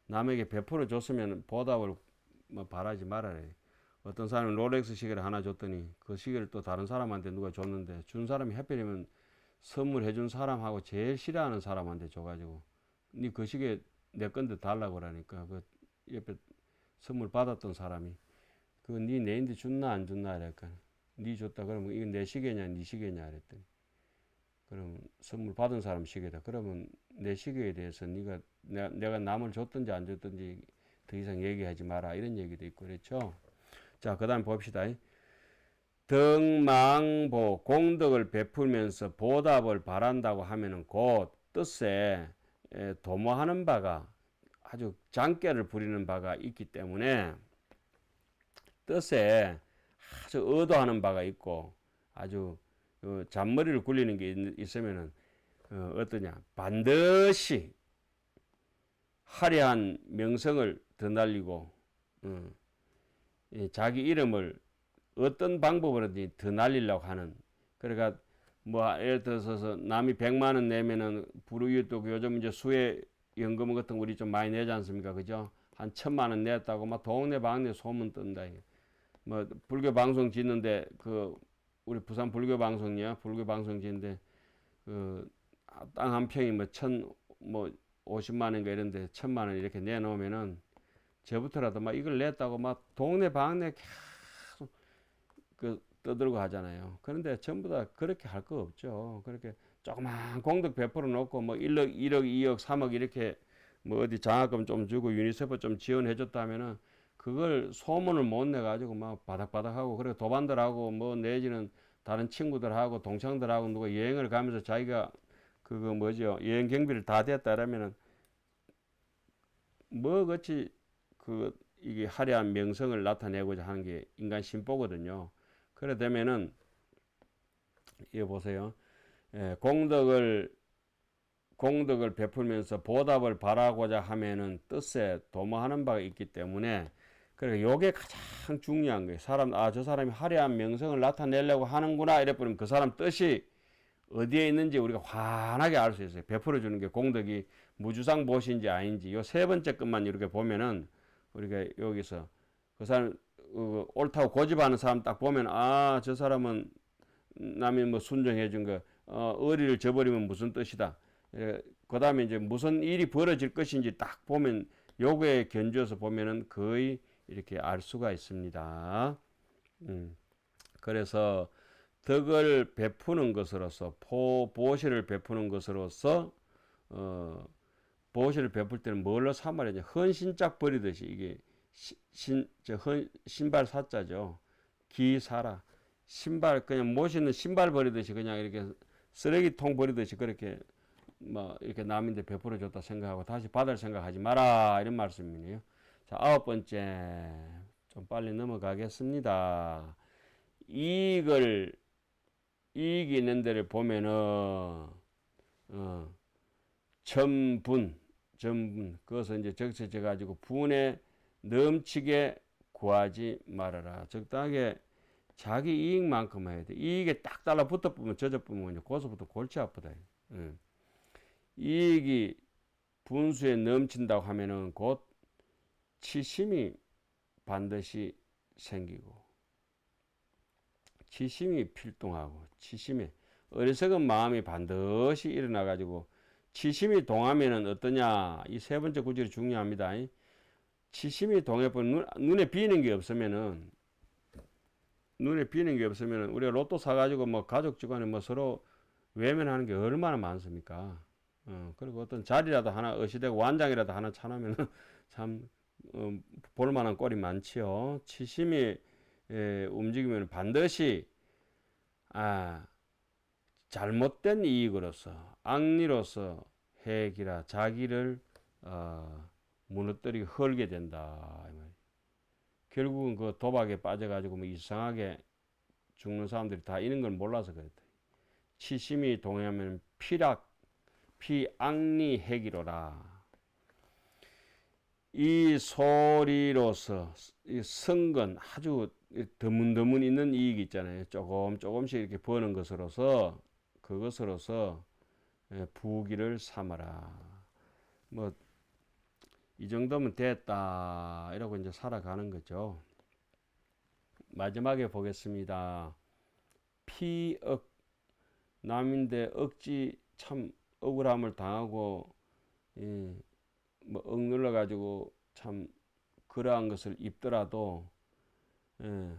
남에게 베풀어 줬으면 보답을 뭐 바라지 말아라. 어떤 사람이 롤렉스 시계를 하나 줬더니 그 시계를 또 다른 사람한테 누가 줬는데 준 사람이 하필이면 선물해 준 사람하고 제일 싫어하는 사람한테 줘가지고 니 그 시계 내 건데 달라고 그러니까 그 옆에 선물 받았던 사람이 그거 네 내인데 줬나 안 줬나 이랬까. 네 줬다 그러면 이거 내 시계냐 네 시계냐 이랬더니. 그럼 선물 받은 사람 시계다. 그러면 내 시계에 대해서 네가 내가 남을 줬든지 안 줬든지 더 이상 얘기하지 마라 이런 얘기도 있고 그렇죠. 자, 그다음 봅시다. 덕망보 공덕을 베풀면서 보답을 바란다고 하면은 그 뜻에 도모하는 바가 아주 장깨를 부리는 바가 있기 때문에 뜻에 아주 의도하는 바가 있고 아주 잔머리를 굴리는 게 있으면은 어떠냐 반드시 화려한 명성을 더 날리고 자기 이름을 어떤 방법으로든 더 날리려고 하는. 그러니까 뭐 예를 들어서 남이 100만 원 내면은 불우이웃도 요즘 이제 수혜 연금 같은 거 우리 좀 많이 내지 않습니까? 그죠? 한 1000만 원 냈다고 막 동네 방네 소문 뜬다. 뭐 불교 방송 짓는데 그 우리 부산 불교 방송이야. 불교 방송 짓는데 그 땅 한 평이 뭐 50만 원인가 이런데 1000만 원 이렇게 내놓으면은 저부터라도 막 이걸 냈다고 막 동네 방네 계속 그 떠들고 하잖아요. 그런데 전부 다 그렇게 할 거 없죠. 그렇게 조그만 공덕 베풀어 놓고 뭐 1억, 1억, 2억, 3억 이렇게 뭐 어디 장학금 좀 주고 유니세프 좀 지원해 줬다면은 그걸 소문을 못 내 가지고 막 바닥바닥하고 그리고 도반들하고 뭐 내지는 다른 친구들하고 동창들하고 누가 여행을 가면서 자기가 그거 뭐죠 여행 경비를 다 됐다 이러면은 뭐 같이 그 이게 화려한 명성을 나타내고자 하는 게 인간 심보거든요. 그래 되면은 이거 보세요. 공덕을 베풀면서 보답을 바라고자 하면은 뜻에 도모하는 바가 있기 때문에 그래 요게 가장 중요한 거예요. 저 사람이 화려한 명성을 나타내려고 하는구나 이래 버리면 그 사람 뜻이 어디에 있는지 우리가 환하게 알 수 있어요. 베풀어 주는 게 공덕이 무주상 보시인지 아닌지 요 세 번째 것만 이렇게 보면은 우리가 여기서 그 사람 옳다고 고집하는 사람 딱 보면 저 사람은 남이 뭐 순종해 준 거 의리를 저버리면 무슨 뜻이다. 그 다음에 이제 무슨 일이 벌어질 것인지 딱 보면 요거에 견주어서 보면은 거의 이렇게 알 수가 있습니다. 그래서 덕을 베푸는 것으로서 보시를 베푸는 것으로서 보시를 베풀 때는 뭘로 삼아야 헌신짝 버리듯이 이게 신발 사자죠. 기사라 신발 그냥 멋있는 신발 버리듯이 그냥 이렇게 쓰레기통 버리듯이 그렇게 뭐 이렇게 남인데 베풀어 줬다 생각하고 다시 받을 생각하지 마라 이런 말씀이네요. 자, 9번째 좀 빨리 넘어가겠습니다. 이익이 있는 데를 보면은 전분 그것을 이제 적셔져 가지고 분에 넘치게 구하지 말아라. 적당하게 자기 이익만큼 해야 돼. 이익에 딱 달라붙어 보면 젖어보면 고소부터 골치 아프다. 이익이 분수에 넘친다고 하면은 곧 치심이 반드시 생기고 치심이 필동하고 치심이 어리석은 마음이 반드시 일어나 가지고 치심이 동하면은 어떠냐 이 세 번째 구절이 중요합니다. 치심이 동해버리면 눈에 비는 게 없으면은 우리가 로또 사가지고 뭐 가족 집안에 뭐 서로 외면하는 게 얼마나 많습니까? 그리고 어떤 자리라도 하나 어시되고 완장이라도 하나 차놓으면 참 볼만한 꼴이 많지요. 치심이 움직이면 반드시 잘못된 이익으로서 악리로서 해기라 자기를 무너뜨리고 헐게 된다. 결국은 그 도박에 빠져가지고 뭐 이상하게 죽는 사람들이 다 이런 걸 몰라서 그랬다. 치심이 동하면 피악리 해기로라. 이 소리로서 이 성건 아주 드문드문 있는 이익이 있잖아요. 조금씩 이렇게 버는 것으로서 그것으로서 부귀를 삼아라. 뭐 이 정도면 됐다 이러고 이제 살아가는 거죠. 마지막에 보겠습니다. 피억 남인데 억지 참 억울함을 당하고 뭐 억눌러 가지고 참 그러한 것을 입더라도 예,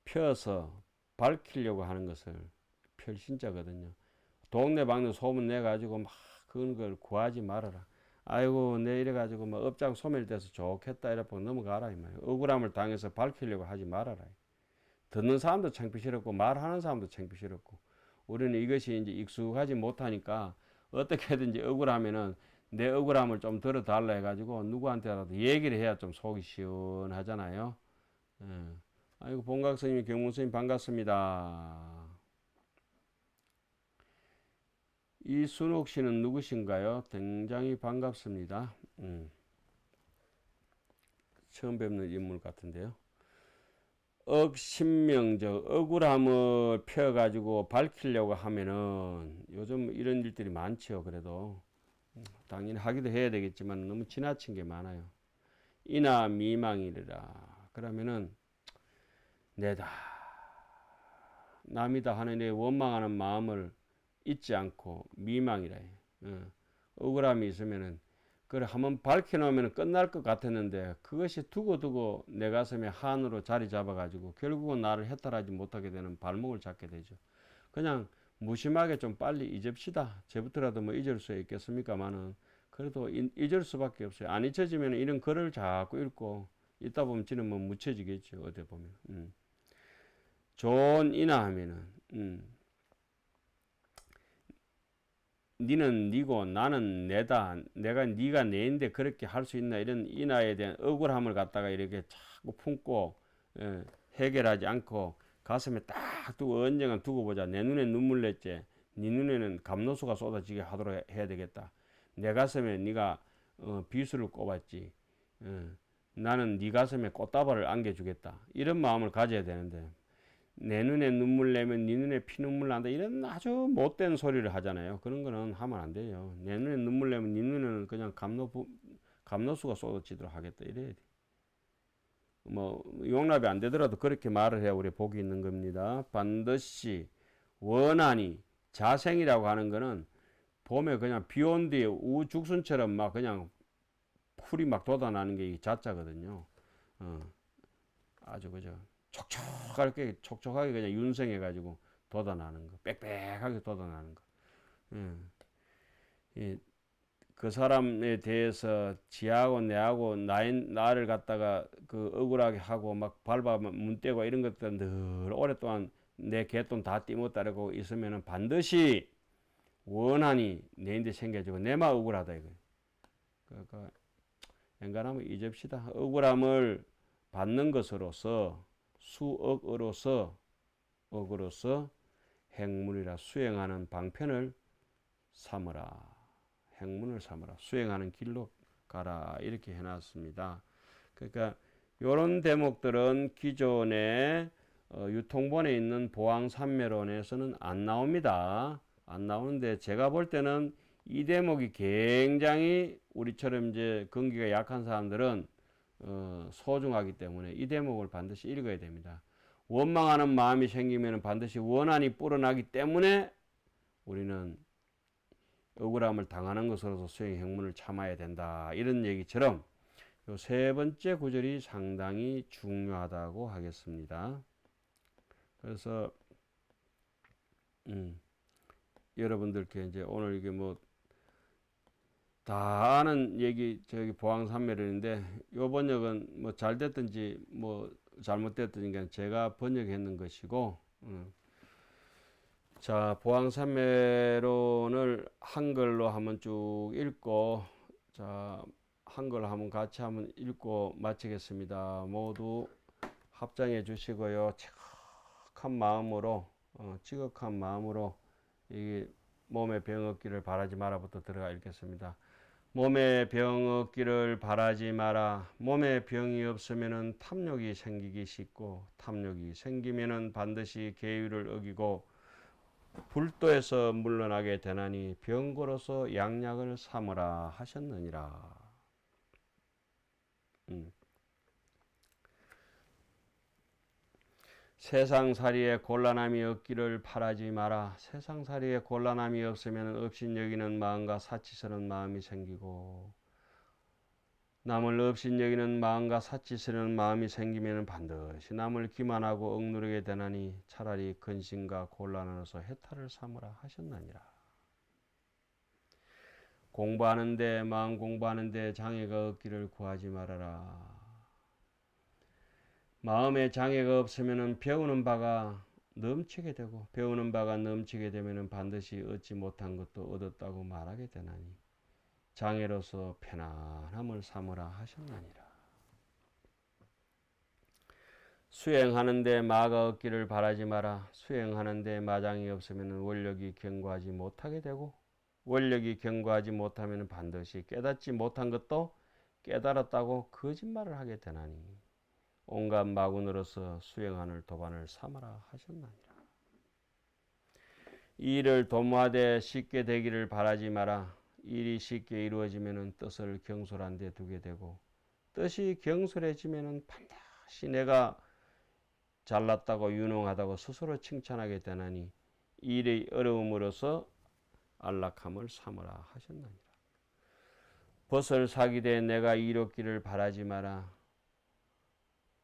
펴서 밝히려고 하는 것을 별신자거든요. 동네방네 소문 내가지고 막 그런 걸 구하지 말아라. 아이고 내 이래가지고 막 업장 소멸돼서 좋겠다 이래고 넘어가라 이 말이야. 억울함을 당해서 밝히려고 하지 말아라. 듣는 사람도 창피스럽고 말하는 사람도 창피스럽고 우리는 이것이 이제 익숙하지 못하니까 어떻게든지 억울하면은 내 억울함을 좀 들어달라 해가지고 누구한테라도 얘기를 해야 좀 속이 시원하잖아요. 예. 아이고 본각 스님, 경문 스님 반갑습니다. 이순옥 씨는 누구신가요? 굉장히 반갑습니다. 처음 뵙는 인물 같은데요. 억신명적 억울함을 펴가지고 밝히려고 하면은 요즘 이런 일들이 많죠. 그래도 당연히 하기도 해야 되겠지만 너무 지나친 게 많아요. 이나 미망이라 그러면은 내다 남이다 하는 데 원망하는 마음을 잊지 않고 미망이라 해요. 억울함이 있으면은 그걸 한번 밝혀놓으면 끝날 것 같았는데 그것이 두고두고 내 가슴에 한으로 자리 잡아가지고 결국은 나를 해탈하지 못하게 되는 발목을 잡게 되죠. 그냥 무심하게 좀 빨리 잊읍시다. 제부터라도 뭐 잊을 수 있겠습니까만은 그래도 잊을 수밖에 없어요. 안 잊혀지면 이런 글을 자꾸 읽고 있다 보면 지는 뭐 묻혀지겠죠. 어디 보면. 좋은 이나 하면은 니는 니고 나는 내다. 내가 니가 내인데 그렇게 할 수 있나 이런 이나에 대한 억울함을 갖다가 이렇게 자꾸 품고 해결하지 않고 가슴에 딱 두고 언젠가 두고 보자. 내 눈에 눈물 냈지. 네 눈에는 감로수가 쏟아지게 하도록 해야 되겠다. 내 가슴에 네가 비수를 꼽았지. 나는 네 가슴에 꽃다발을 안겨주겠다. 이런 마음을 가져야 되는데 내 눈에 눈물 내면 네 눈에 피눈물 난다 이런 아주 못된 소리를 하잖아요. 그런 거는 하면 안 돼요. 내 눈에 눈물 내면 네 눈에는 그냥 감로수가 쏟아지도록 하겠다 이래야 돼. 뭐 용납이 안 되더라도 그렇게 말을 해야 우리 복이 있는 겁니다. 반드시 원한이 자생이라고 하는 거는 봄에 그냥 비 온 뒤에 우죽순처럼 막 그냥 풀이 막 돋아나는 게 자자거든요. 아주 그죠. 촉촉하게 그냥 윤성해가지고 돋아나는 거, 빽빽하게 돋아나는 거. 예. 그 사람에 대해서 지하고 내하고 나를 갖다가 그 억울하게 하고 막 밟아 문대고 이런 것들 늘 오랫동안 내 개돈 다 띠못따르고 있으면은 반드시 원한이 내인데 생겨지고 내만 억울하다 이거. 그러니까 엔간하면 잊읍시다. 억울함을 받는 것으로서 수억으로서 억으로서 행문이라 수행하는 방편을 삼으라. 행문을 삼으라. 수행하는 길로 가라. 이렇게 해놨습니다. 그러니까 이런 대목들은 기존의 유통본에 있는 보왕산매론에서는 안 나옵니다. 안 나오는데 제가 볼 때는 이 대목이 굉장히 우리처럼 이제 근기가 약한 사람들은 소중하기 때문에 이 대목을 반드시 읽어야 됩니다. 원망하는 마음이 생기면 반드시 원한이 불어나기 때문에 우리는 억울함을 당하는 것으로서 수행 행문을 참아야 된다. 이런 얘기처럼 요 세 번째 구절이 상당히 중요하다고 하겠습니다. 그래서 여러분들께 이제 오늘 이게 뭐 다 아는 얘기 저기 보왕산매론인데 요 번역은 뭐 잘 됐든지 뭐 잘못됐든지 제가 번역했는 것이고 자 보왕산매론을 한글로 한번 쭉 읽고 자 한글 한번 같이 한번 읽고 마치겠습니다. 모두 합장해 주시고요. 지극한 마음으로 이 몸에 병 없기를 바라지 마라부터 들어가 읽겠습니다. 몸에 병 없기를 바라지 마라. 몸에 병이 없으면 탐욕이 생기기 쉽고 탐욕이 생기면 반드시 계율을 어기고 불도에서 물러나게 되나니 병고로서 양약을 삼으라 하셨느니라. 세상살이에 곤란함이 없기를 바라지 마라. 세상살이에 곤란함이 없으면 업신여기는 마음과 사치스러운 마음이 생기고 남을 업신여기는 마음과 사치스러운 마음이 생기면 반드시 남을 기만하고 억누르게 되나니 차라리 근심과 곤란으로서 해탈을 삼으라 하셨나니라. 공부하는데 마음 공부하는데 장애가 없기를 구하지 말아라. 마음에 장애가 없으면 배우는 바가 넘치게 되고 배우는 바가 넘치게 되면 반드시 얻지 못한 것도 얻었다고 말하게 되나니 장애로서 편안함을 삼으라 하셨나니라. 수행하는데 마가 없기를 바라지 마라. 수행하는데 마장이 없으면 원력이 견고하지 못하게 되고 원력이 견고하지 못하면 반드시 깨닫지 못한 것도 깨달았다고 거짓말을 하게 되나니 온갖 마군으로서 수행하는 도반을 삼아라 하셨나니라. 일을 도모하되 쉽게 되기를 바라지 마라. 일이 쉽게 이루어지면 뜻을 경솔한 데 두게 되고 뜻이 경솔해지면 반드시 내가 잘났다고 유능하다고 스스로 칭찬하게 되나니 일의 어려움으로서 안락함을 삼으라 하셨나니라. 벗을 사기되 내가 이롭기를 바라지 마라.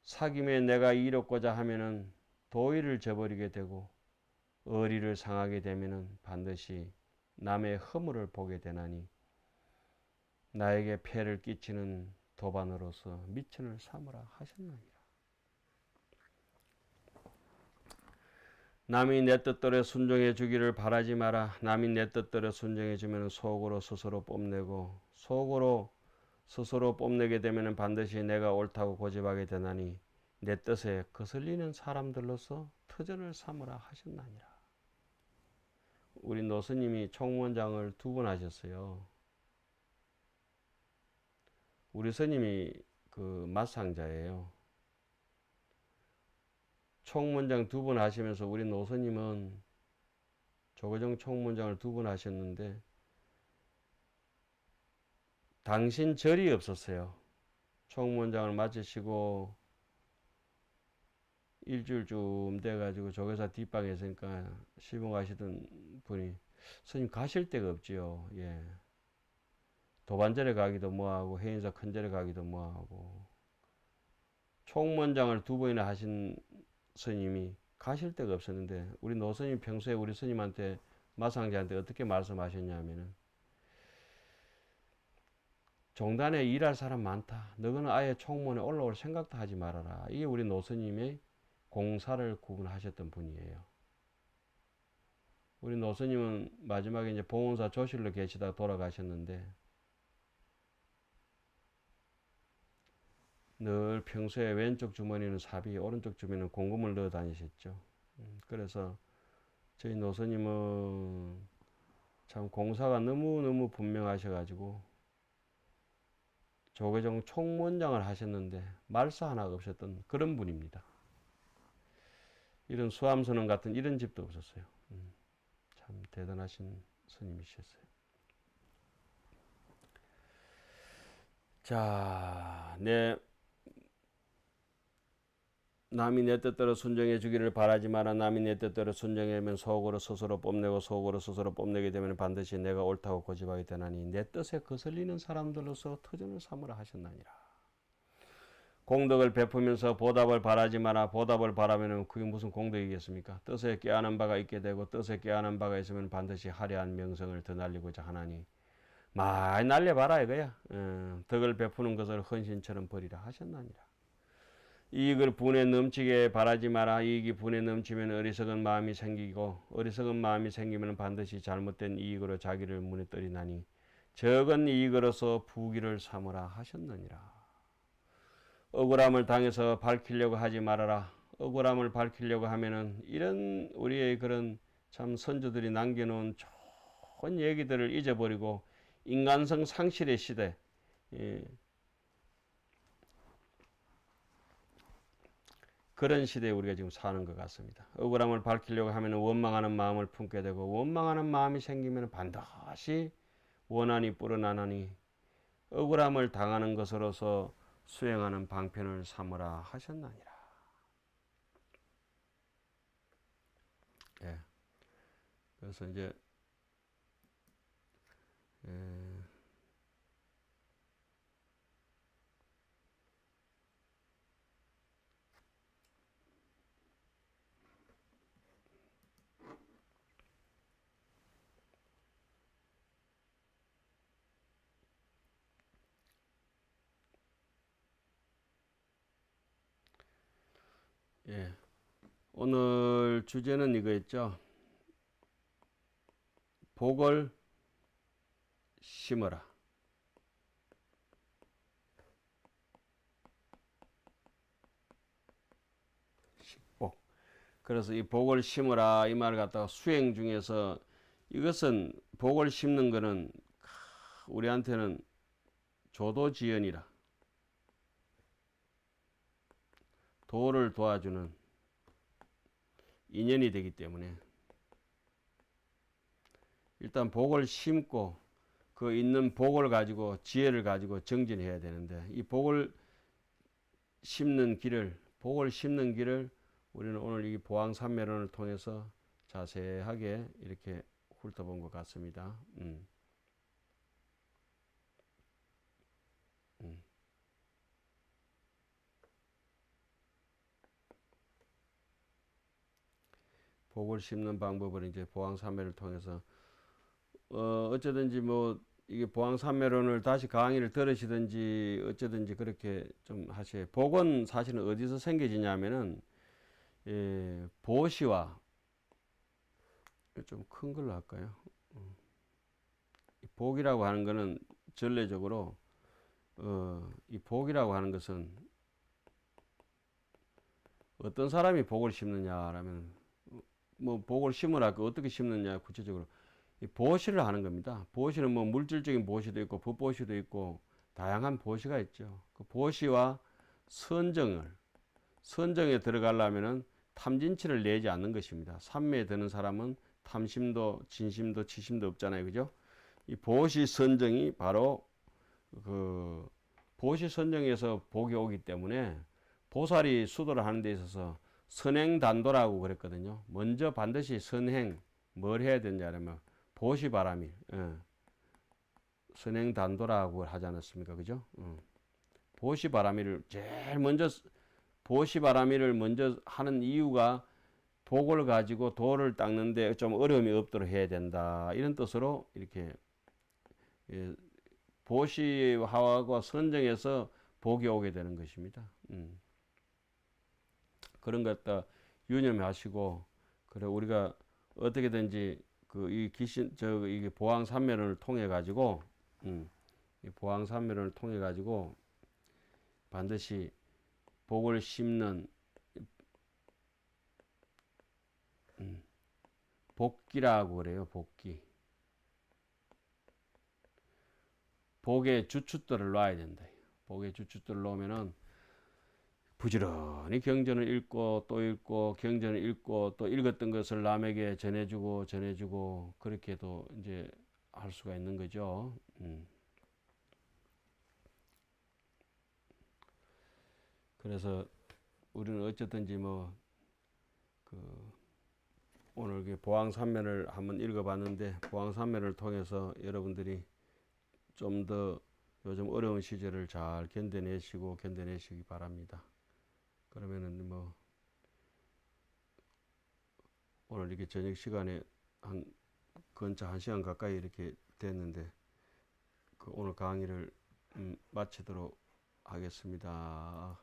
사김에 내가 이롭고자 하면은 도의를 저버리게 되고 의리를 상하게 되면은 반드시 남의 허물을 보게 되나니 나에게 폐를 끼치는 도반으로서 미천을 삼으라 하셨나니라. 남이 내 뜻대로 순종해 주기를 바라지 마라. 남이 내 뜻대로 순종해 주면 속으로 스스로 뽐내고 속으로 스스로 뽐내게 되면 반드시 내가 옳다고 고집하게 되나니 내 뜻에 거슬리는 사람들로서 터전을 삼으라 하셨나니라. 우리 노스님이 총무원장을 2번 하셨어요. 우리 스님이 그 맞상자예요. 총무원장 2번 하시면서 우리 노스님은 조계종 총무원장을 2번 하셨는데 당신 절이 없었어요. 총무원장을 마치시고 일주일쯤 돼가지고 조계사 뒷방에 있으니까 시봉 가시던 분이 스님 가실 데가 없지요. 예. 도반절에 가기도 뭐하고 해인사 큰절에 가기도 뭐하고 총무원장을 2번이나 하신 스님이 가실 데가 없었는데 우리 노스님 평소에 우리 스님한테 마상자한테 어떻게 말씀하셨냐면은 종단에 일할 사람 많다. 너는 아예 총무원에 올라올 생각도 하지 말아라. 이게 우리 노스님의 공사를 구분하셨던 분이에요. 우리 노스님은 마지막에 이제 봉원사 조실로 계시다 돌아가셨는데 늘 평소에 왼쪽 주머니는 사비, 오른쪽 주머니는 공금을 넣어 다니셨죠. 그래서 저희 노스님은 참 공사가 너무너무 분명하셔가지고 조계종 총무원장을 하셨는데 말사 하나가 없었던 그런 분입니다. 이런 수암선원 같은 이런 집도 없었어요. 참 대단하신 스님이셨어요. 자, 남이 내 뜻대로 순종해 주기를 바라지 마라. 남이 내 뜻대로 순종하면 속으로 스스로 뽐내고 속으로 스스로 뽐내게 되면 반드시 내가 옳다고 고집하게 되나니 내 뜻에 거슬리는 사람들로서 터전을 삼으라 하셨나니라. 공덕을 베푸면서 보답을 바라지 마라. 보답을 바라면 그게 무슨 공덕이겠습니까? 뜻에 깨어난 바가 있게 되고 뜻에 깨어난 바가 있으면 반드시 화려한 명성을 더 날리고자 하나니 많이 날려봐라 이거야. 덕을 베푸는 것을 헌신처럼 버리라 하셨나니라. 이익을 분에 넘치게 바라지 마라. 이익이 분에 넘치면 어리석은 마음이 생기고 어리석은 마음이 생기면 반드시 잘못된 이익으로 자기를 무너뜨리나니 적은 이익으로서 부귀를 삼으라 하셨느니라. 억울함을 당해서 밝히려고 하지 말아라. 억울함을 밝히려고 하면은 이런 우리의 그런 참 선조들이 남겨놓은 좋은 얘기들을 잊어버리고 인간성 상실의 시대, 그런 시대에 우리가 지금 사는 것 같습니다. 억울함을 밝히려고 하면 원망하는 마음을 품게 되고 원망하는 마음이 생기면 반드시 원한이 불어나나니 억울함을 당하는 것으로서 수행하는 방편을 삼으라 하셨나니라. 예. 그래서 이제 예. 오늘 주제는 이거였죠. 복을 심어라. 식복. 그래서 이 복을 심어라 이 말을 갖다가 수행 중에서 이것은 복을 심는 거는 우리한테는 조도지연이라. 도를 도와주는 인연이 되기 때문에 일단 복을 심고 그 있는 복을 가지고 지혜를 가지고 정진해야 되는데 이 복을 심는 길을 우리는 오늘 이 보왕산매론을 통해서 자세하게 이렇게 훑어본 것 같습니다. 복을 심는 방법을 이제 보왕산매를 통해서 어쩌든지 뭐 이게 보왕산매론을 다시 강의를 들으시든지 어쩌든지 그렇게 좀 하셔요. 복은 사실은 어디서 생겨지냐면은 보시와 좀 큰 걸로 할까요? 복이라고 하는 거는 전례적으로 이 복이라고 하는 것은 어떤 사람이 복을 심느냐라면 뭐 복을 심으라 그 어떻게 심느냐 구체적으로 이 보시를 하는 겁니다. 보시는 뭐 물질적인 보시도 있고 법보시도 있고 다양한 보시가 있죠. 그 보시와 선정에 들어가려면은 탐진치를 내지 않는 것입니다. 삼매에 드는 사람은 탐심도 진심도 치심도 없잖아요. 그죠? 이 보시 선정이 바로 그 보시 선정에서 복이 오기 때문에 보살이 수도를 하는 데 있어서 선행단도라고 그랬거든요. 먼저 반드시 선행 뭘 해야 되냐면 보시바라밀 선행단도라고 하지 않았습니까? 그죠? 보시바라밀을 제일 먼저 보시바라밀을 먼저 하는 이유가 복을 가지고 도를 닦는데 좀 어려움이 없도록 해야 된다. 이런 뜻으로 이렇게 보시하고 선정해서 복이 오게 되는 것입니다. 그런 것 다 유념하시고 그래 우리가 어떻게든지 그 이 귀신 이게 보왕산매론을 통해 가지고 이 보왕산매론을 통해 가지고 반드시 복을 심는 복기라고 그래요. 복기. 복의 주춧돌을 놔야 된다. 복의 주춧돌을 놓으면은 부지런히 경전을 읽고 또 읽고 경전을 읽고 또 읽었던 것을 남에게 전해주고 그렇게도 이제 할 수가 있는 거죠. 그래서 우리는 어쨌든지 뭐 오늘 보왕산매를 한번 읽어봤는데 보왕산매를 통해서 여러분들이 좀 더 요즘 어려운 시절을 잘 견뎌내시기 바랍니다. 그러면은 뭐 오늘 이렇게 저녁 시간에 근처 1시간 가까이 이렇게 됐는데 오늘 강의를 마치도록 하겠습니다.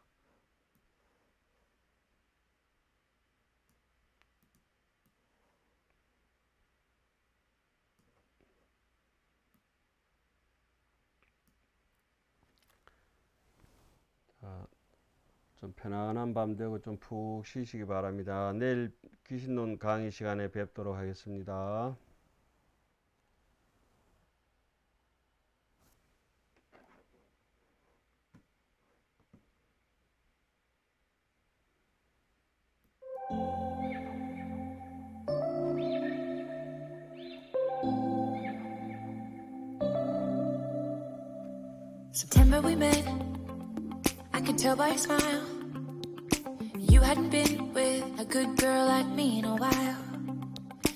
좀 편안한 밤 되고 좀 푹 쉬시기 바랍니다. 내일 귀신론 강의 시간에 뵙도록 하겠습니다. September we met, I could tell by your smile. You hadn't been with a good girl like me in a while.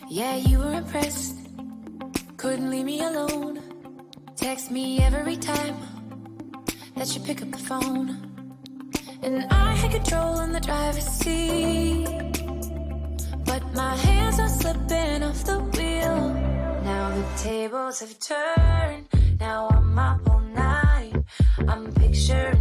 Yeah, you were impressed, couldn't leave me alone. Text me every time that you pick up the phone. And I had control in the driver's seat, but my hands are slipping off the wheel. Now the tables have turned, now I'm up all night. I'm picturing